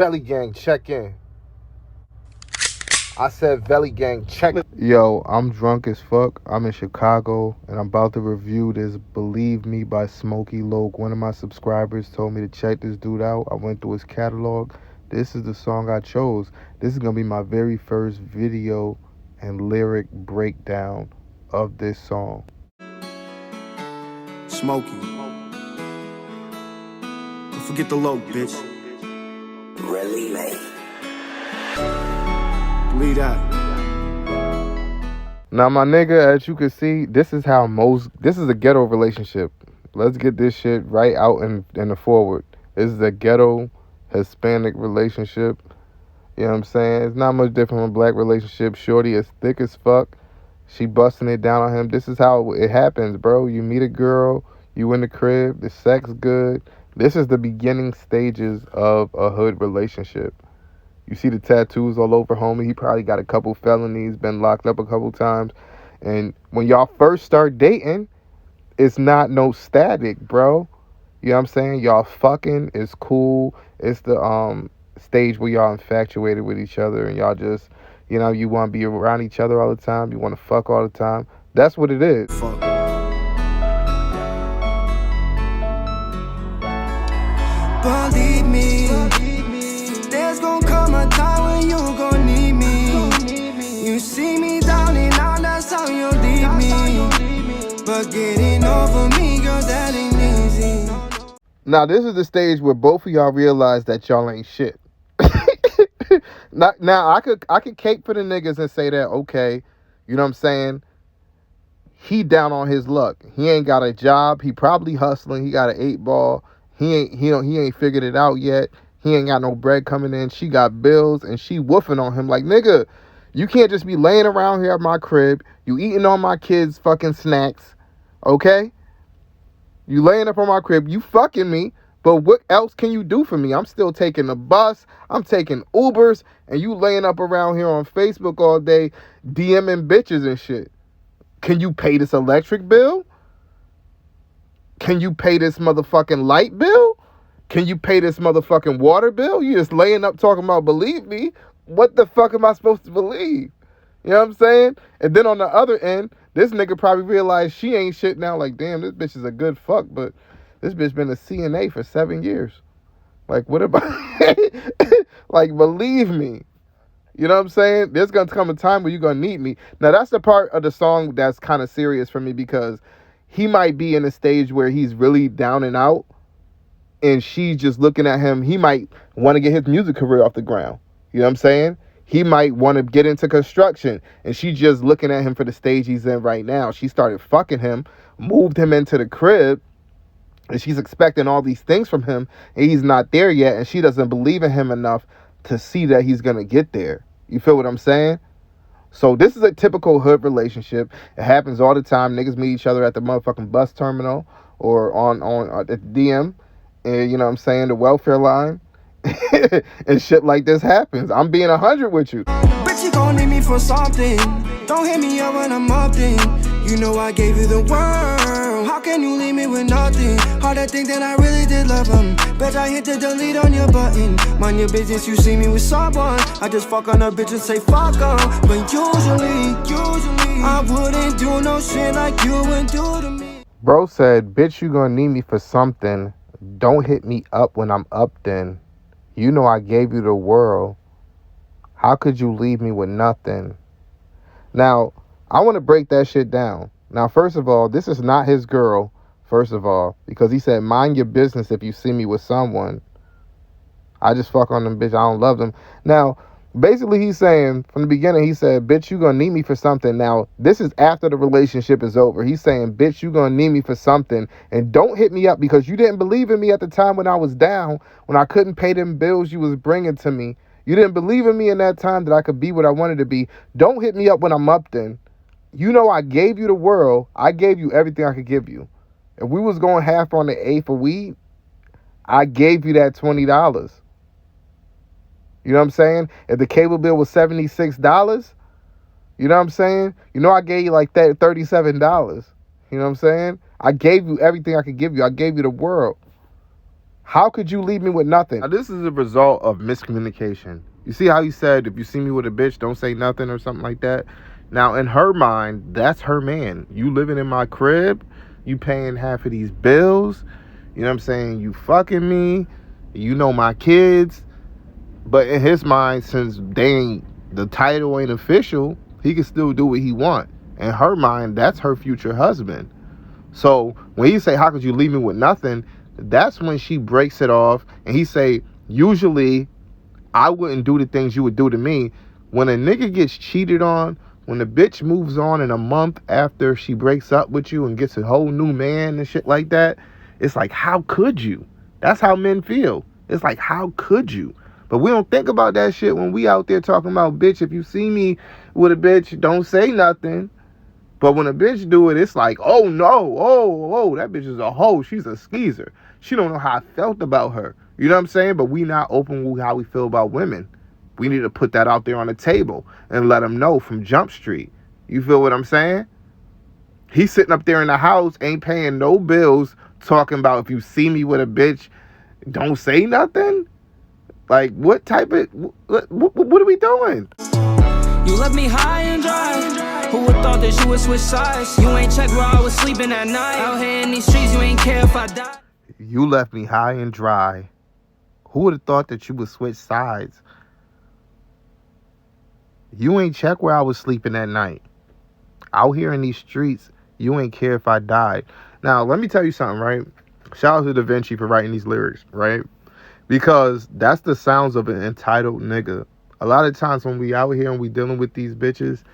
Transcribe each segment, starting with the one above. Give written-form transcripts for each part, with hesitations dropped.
Belly Gang, check in. I said Belly Gang, check in. Yo, I'm drunk as fuck. I'm in Chicago, and I'm about to review this Believe Me by SMOKEYLOC. One of my subscribers told me to check this dude out. I went through his catalog. This is the song I chose. This is going to be my very first video and lyric breakdown of this song. Smokey. Don't forget the loc, bitch. Really late. Believe that. Now, my nigga, as you can see, this is a ghetto relationship. Let's get this shit right out in the forward. This is a ghetto Hispanic relationship. You know what I'm saying? It's not much different from a black relationship. Shorty is thick as fuck. She busting it down on him. This is how it happens, bro. You meet a girl, you in the crib, the sex good. This is the beginning stages of a hood relationship. You see the tattoos all over homie. He probably got a couple felonies, been locked up a couple times. And when y'all first start dating, it's not no static, bro. You know what I'm saying? Y'all fucking is cool. It's the stage where y'all infatuated with each other and y'all just, you know, you want to be around each other all the time. You want to fuck all the time. That's what it is. Fuck. Believe me, there's gonna come a time when you gon' need me. You see me down and out, that's how you leave me. But getting over me, girl, that ain't easy. Now, this is the stage where both of y'all realize that y'all ain't shit. Now, I could cape for the niggas and say that, okay, you know what I'm saying? He down on his luck. He ain't got a job. He probably hustling. He got an 8-ball. He ain't figured it out yet. He ain't got no bread coming in. She got bills and she woofing on him like, nigga, you can't just be laying around here at my crib. You eating on my kids' fucking snacks, okay? You laying up on my crib. You fucking me. But what else can you do for me? I'm still taking the bus. I'm taking Ubers. And you laying up around here on Facebook all day DMing bitches and shit. Can you pay this electric bill? Can you pay this motherfucking light bill? Can you pay this motherfucking water bill? You just laying up talking about believe me. What the fuck am I supposed to believe? You know what I'm saying? And then on the other end, this nigga probably realized she ain't shit now. Like, damn, this bitch is a good fuck, but this bitch been a CNA for 7 years. Like, what about... like, believe me. You know what I'm saying? There's going to come a time where you're going to need me. Now, that's the part of the song that's kind of serious for me because he might be in a stage where he's really down and out and she's just looking at him. He might want to get his music career off the ground. You know what I'm saying? He might want to get into construction and she's just looking at him for the stage he's in right now. She started fucking him, moved him into the crib, and she's expecting all these things from him and he's not there yet and she doesn't believe in him enough to see that he's going to get there. You feel what I'm saying? So this is a typical hood relationship. It happens all the time. Niggas meet each other at the motherfucking bus terminal or on at the DM. And you know what I'm saying? The welfare line. And shit like this happens. I'm being 100 with you. Bet you gon' need me for something. Don't hit me up when I'm up then. You know I gave you the world. How can you leave me with nothing? Hard to think that I really did love him. Bet I hit the delete on your button. Mind your business, you see me with someone. I just fuck on a bitch and say fuck em. But usually, I wouldn't do no shit like you would do to me. Bro said, bitch, you gonna need me for something. Don't hit me up when I'm up then. You know I gave you the world. How could you leave me with nothing? Now, I want to break that shit down. Now, first of all, this is not his girl, first of all, because he said, mind your business if you see me with someone. I just fuck on them, bitch. I don't love them. Now, basically, he's saying, from the beginning, he said, bitch, you gonna need me for something. Now, this is after the relationship is over. He's saying, bitch, you gonna need me for something. And don't hit me up because you didn't believe in me at the time when I was down, when I couldn't pay them bills you was bringing to me. You didn't believe in me in that time that I could be what I wanted to be. Don't hit me up when I'm up then. You know I gave you the world. I gave you everything I could give you. If we was going half on the A for weed, I gave you that $20. You know what I'm saying? If the cable bill was $76, you know what I'm saying? You know I gave you like that $37. You know what I'm saying? I gave you everything I could give you. I gave you the world. How could you leave me with nothing? Now, this is a result of miscommunication. You see how you said, if you see me with a bitch, don't say nothing or something like that? Now, in her mind, that's her man. You living in my crib, you paying half of these bills, you know what I'm saying? You fucking me, you know my kids. But in his mind, since the title ain't official, he can still do what he want. In her mind, that's her future husband. So when you say, how could you leave me with nothing? That's when she breaks it off. And he say, usually I wouldn't do the things you would do to me. When a nigga gets cheated on, when a bitch moves on in a month after she breaks up with you and gets a whole new man and shit like that, it's like, how could you? That's how men feel. It's like, how could you? But we don't think about that shit when we out there talking about, bitch, if you see me with a bitch, don't say nothing. But when a bitch do it, it's like, oh no, oh, that bitch is a hoe. She's a skeezer. She don't know how I felt about her. You know what I'm saying? But we not open with how we feel about women. We need to put that out there on the table and let them know from Jump Street. You feel what I'm saying? He's sitting up there in the house, ain't paying no bills, talking about if you see me with a bitch, don't say nothing? Like, what type of, what are we doing? You left me high and dry. Who would thought that you would switch sides? You ain't check where I was sleeping at night. Out here in these streets, you ain't care if I die. You left me high and dry. Who would have thought that you would switch sides? You ain't check where I was sleeping at night. Out here in these streets, you ain't care if I died. Now, let me tell you something, right? Shout out to Da Vinci for writing these lyrics, right? Because that's the sounds of an entitled nigga. A lot of times when we out here and we dealing with these bitches,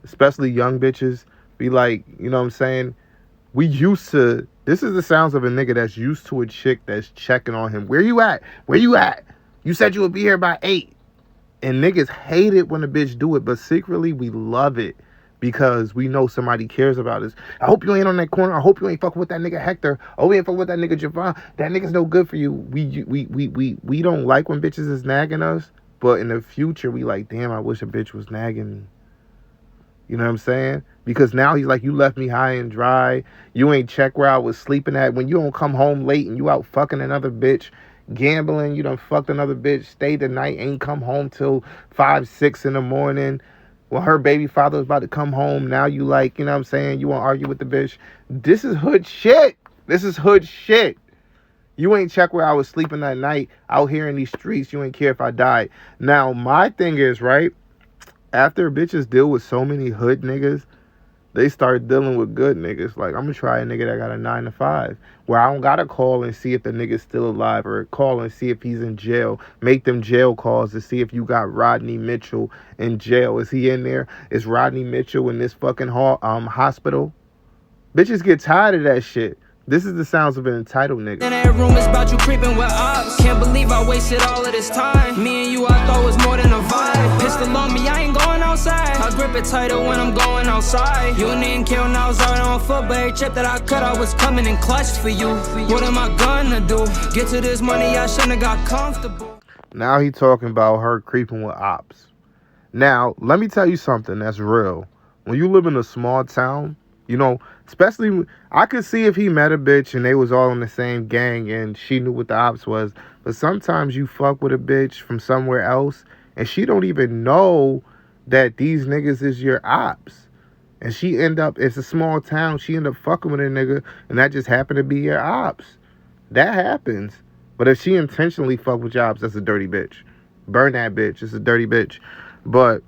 especially young bitches, be like, you know what I'm saying? This is the sounds of a nigga that's used to a chick that's checking on him. Where you at? Where you at? You said you would be here by 8. And niggas hate it when a bitch do it, but secretly we love it because we know somebody cares about us. I hope you ain't on that corner. I hope you ain't fucking with that nigga Hector. Oh, we ain't fucking with that nigga Javon. That nigga's no good for you. We don't like when bitches is nagging us, but in the future we like, damn, I wish a bitch was nagging me. You know what I'm saying? Because now he's like, you left me high and dry. You ain't check where I was sleeping at. When you don't come home late and you out fucking another bitch, gambling, you done fucked another bitch, stayed the night, ain't come home till 5, 6 in the morning. When her baby father was about to come home, now you like, you know what I'm saying? You want to argue with the bitch. This is hood shit. This is hood shit. You ain't check where I was sleeping that night out here in these streets. You ain't care if I died. Now, my thing is, right, after bitches deal with so many hood niggas, they start dealing with good niggas. Like, I'm going to try a nigga that got a 9 to 5, where I don't got to call and see if the nigga's still alive, or call and see if he's in jail. Make them jail calls to see if you got Rodney Mitchell in jail. Is he in there? Is Rodney Mitchell in this fucking hospital? Bitches get tired of that shit. This is the sounds of an entitled nigga. And that room is about you creeping with ops. Can't believe I wasted all of this time. Me and you, I thought was more than a vibe. Pistol on me, I ain't going outside. I grip it tighter when I'm going outside. You didn't care when I was out on foot, but every chip that I cut, I was coming in clutch for you. What am I gonna do? Get to this money, I shouldn't have got comfortable. Now he talking about her creeping with ops. Now, let me tell you something that's real. When you live in a small town, you know, especially, I could see if he met a bitch and they was all in the same gang and she knew what the ops was. But sometimes you fuck with a bitch from somewhere else and she don't even know that these niggas is your ops. And she end up, it's a small town, she end up fucking with a nigga and that just happened to be your ops. That happens. But if she intentionally fuck with your ops, that's a dirty bitch. Burn that bitch. It's a dirty bitch. But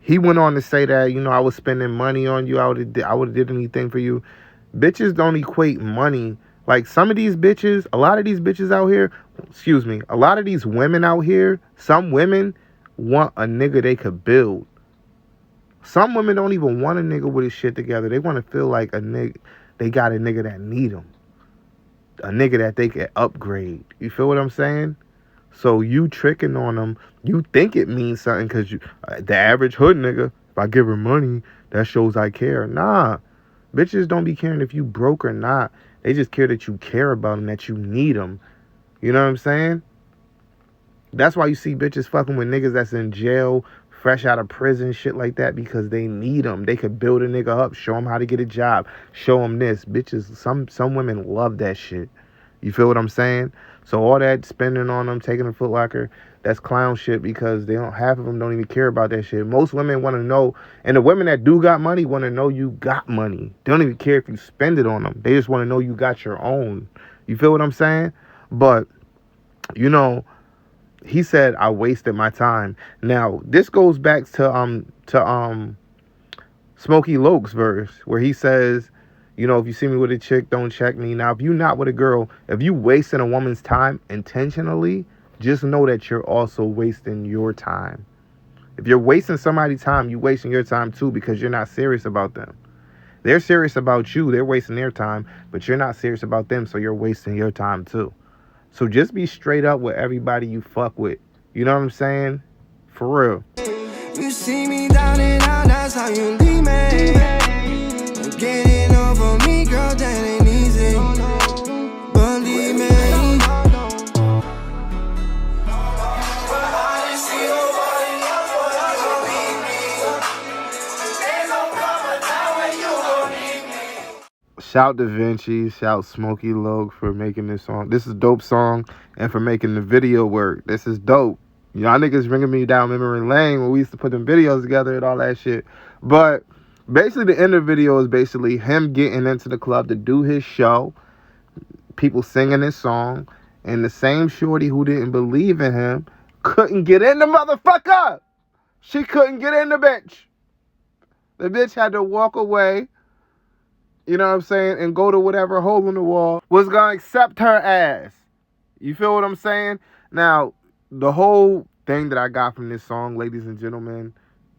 he went on to say that, you know, I was spending money on you. I would have did anything for you. Bitches don't equate money. Like, some of these bitches, a lot of these bitches out here, a lot of these women out here, some women want a nigga they could build. Some women don't even want a nigga with his shit together. They want to feel like they got a nigga that need them. A nigga that they can upgrade. You feel what I'm saying? So you tricking on them, you think it means something because the average hood nigga, if I give her money, that shows I care. Nah, bitches don't be caring if you broke or not. They just care that you care about them, that you need them. You know what I'm saying? That's why you see bitches fucking with niggas that's in jail, fresh out of prison, shit like that, because they need them. They could build a nigga up, show him how to get a job, show him this. Bitches, some women love that shit. You feel what I'm saying? So all that spending on them, taking a Foot Locker, that's clown shit, because they don't, half of them don't even care about that shit. Most women want to know, and the women that do got money want to know you got money. They don't even care if you spend it on them. They just want to know you got your own. You feel what I'm saying? But, you know, he said I wasted my time. Now, this goes back to SMOKEYLOC's verse, where he says, you know, if you see me with a chick, don't check me. Now, if you not with a girl, if you wasting a woman's time intentionally, just know that you're also wasting your time. If you're wasting somebody's time, you're wasting your time too, because you're not serious about them. They're serious about you. They're wasting their time, but you're not serious about them, so you're wasting your time too. So just be straight up with everybody you fuck with. You know what I'm saying? For real. You see me down and out, that's how you leave me. Getting over me, girl, that ain't easy. Believe me. Shout Da Vinci, shout SMOKEYLOC for making this song. This is a dope song, and for making the video work. This is dope. Y'all niggas bringing me down memory lane when we used to put them videos together and all that shit. But basically the end of the video is basically him getting into the club to do his show, people singing his song, and the same shorty who didn't believe in him couldn't get in the motherfucker. She couldn't get in the bitch. The bitch had to walk away, you know what I'm saying, and go to whatever hole in the wall was gonna accept her ass. You feel what I'm saying? Now, the whole thing that I got from this song, ladies and gentlemen,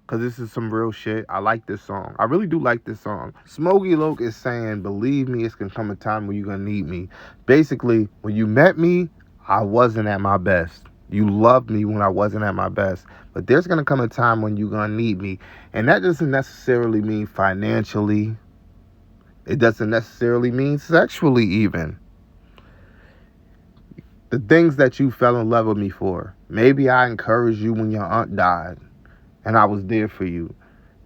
because this is some real shit, I like this song. I really do like this song. SMOKEYLOC is saying, believe me, it's gonna come a time when you're gonna need me. Basically, when you met me, I wasn't at my best. You loved me when I wasn't at my best. But there's gonna come a time when you're gonna need me. And that doesn't necessarily mean financially. It doesn't necessarily mean sexually even. The things that you fell in love with me for. Maybe I encouraged you when your aunt died and I was there for you.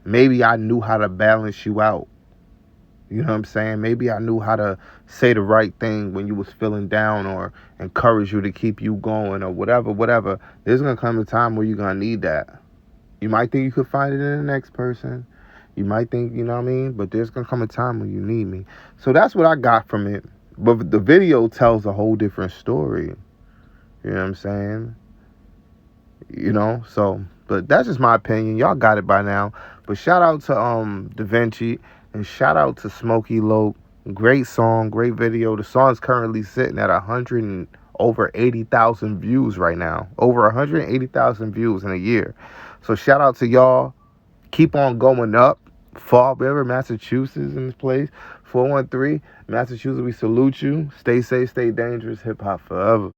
Maybe I knew how to balance you out. You know what I'm saying? Maybe I knew how to say the right thing when you was feeling down, or encourage you to keep you going, or whatever. There's going to come a time where you're going to need that. You might think you could find it in the next person. You might think, you know what I mean? But there's going to come a time when you need me. So that's what I got from it. But the video tells a whole different story. You know what I'm saying? You know, so, but that's just my opinion. Y'all got it by now. But shout out to Da Vinci, and shout out to SMOKEYLOC. Great song, great video. The song's currently sitting at over 80,000 views right now. Over 180,000 views in a year. So shout out to y'all. Keep on going up. Fall River, Massachusetts in this place. 413, Massachusetts, we salute you. Stay safe, stay dangerous. Hip hop forever.